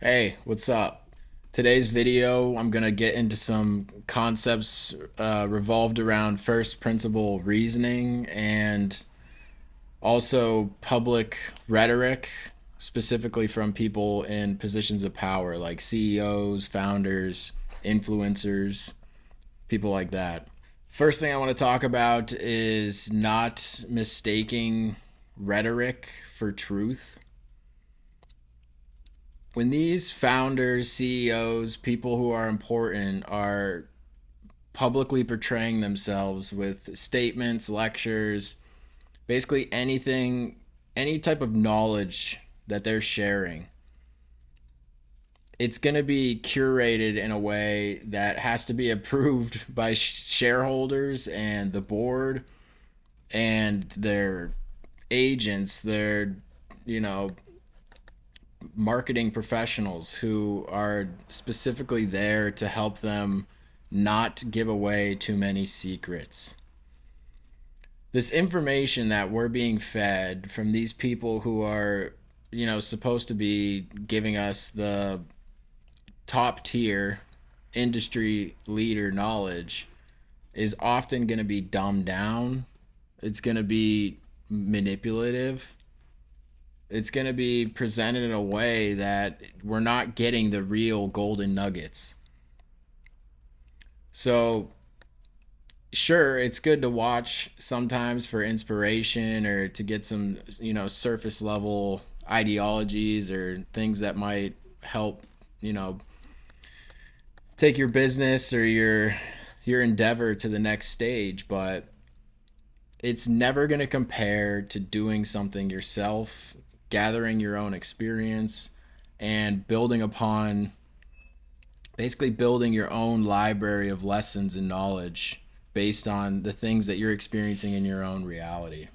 Hey, what's up? Today's video, I'm going to get into some concepts revolved around first principle reasoning and also public rhetoric, specifically from people in positions of power like CEOs, founders, influencers, people like that. First thing I want to talk about is not mistaking rhetoric for truth. When these founders, CEOs, people who are important are publicly portraying themselves with statements, lectures, basically anything, any type of knowledge that they're sharing, it's going to be curated in a way that has to be approved by shareholders and the board and their agents, their, you know, marketing professionals who are specifically there to help them not give away too many secrets. This information that we're being fed from these people who are, supposed to be giving us the top tier industry leader knowledge is often going to be dumbed down. It's going to be manipulative. It's going to be presented in a way that we're not getting the real golden nuggets. So, sure, it's good to watch sometimes for inspiration or to get some, surface level ideologies or things that might help, you know, take your business or your endeavor to the next stage, but it's never going to compare to doing something yourself, gathering your own experience, and building upon basically building your own library of lessons and knowledge based on the things that you're experiencing in your own reality.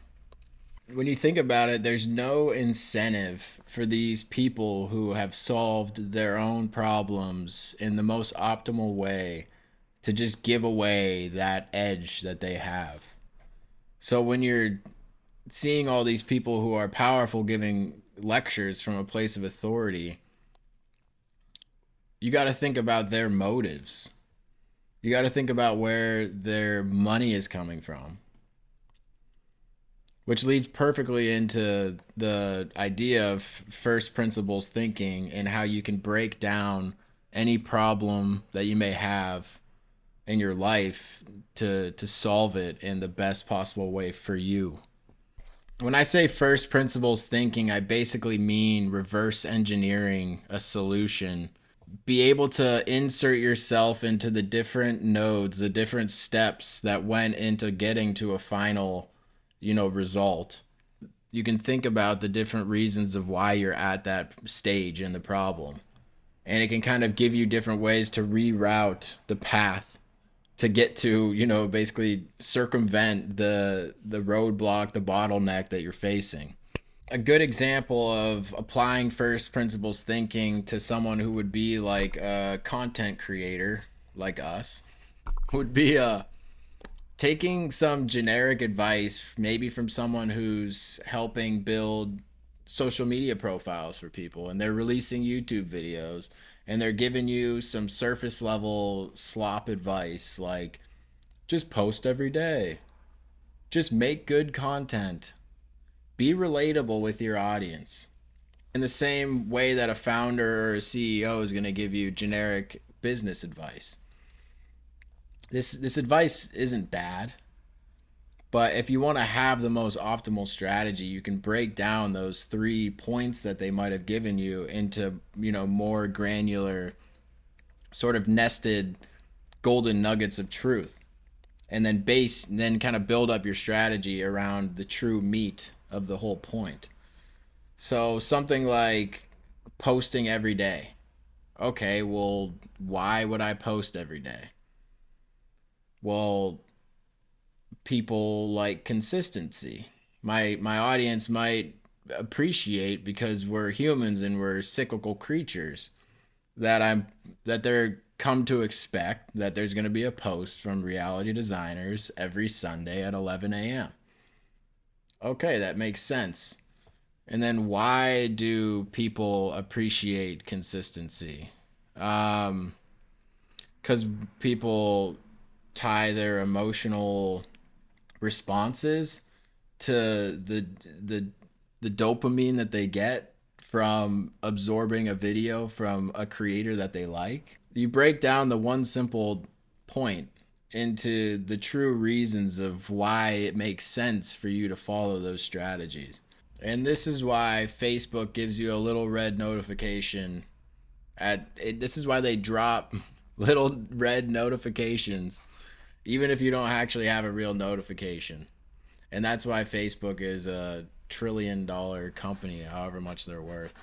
When you think about it, there's no incentive for these people who have solved their own problems in the most optimal way to just give away that edge that they have. So when you're seeing all these people who are powerful giving lectures from a place of authority, you got to think about their motives. You got to think about where their money is coming from, which leads perfectly into the idea of first principles thinking and how you can break down any problem that you may have in your life to solve it in the best possible way for you. When I say first principles thinking, I basically mean reverse engineering a solution. Be able to insert yourself into the different nodes, the different steps that went into getting to a final, result. You can think about the different reasons of why you're at that stage in the problem. And it can kind of give you different ways to reroute the path to get to, basically circumvent the roadblock, the bottleneck that you're facing. A good example of applying first principles thinking to someone who would be like a content creator like us would be taking some generic advice maybe from someone who's helping build social media profiles for people and they're releasing YouTube videos and they're giving you some surface level slop advice like just post every day, just make good content, be relatable with your audience. In the same way that a founder or a CEO is going to give you generic business advice. This advice isn't bad, but if you want to have the most optimal strategy, you can break down those 3 points that they might have given you into, more granular sort of nested golden nuggets of truth and then kind of build up your strategy around the true meat of the whole point. So something like posting every day. Okay, well, why would I post every day? Well, people like consistency. My audience might appreciate because we're humans and we're cyclical creatures that they're come to expect that there's going to be a post from Reality Designers every Sunday at 11 a.m. Okay, that makes sense. And then why do people appreciate consistency? Um, because people tie their emotional responses to the the dopamine that they get from absorbing a video from a creator that they like. You break down the one simple point into the true reasons of why it makes sense for you to follow those strategies. And this is why Facebook gives you a little red notification at it, this is why they drop little red notifications even if you don't actually have a real notification. And that's why Facebook is a $1 trillion company, however much they're worth.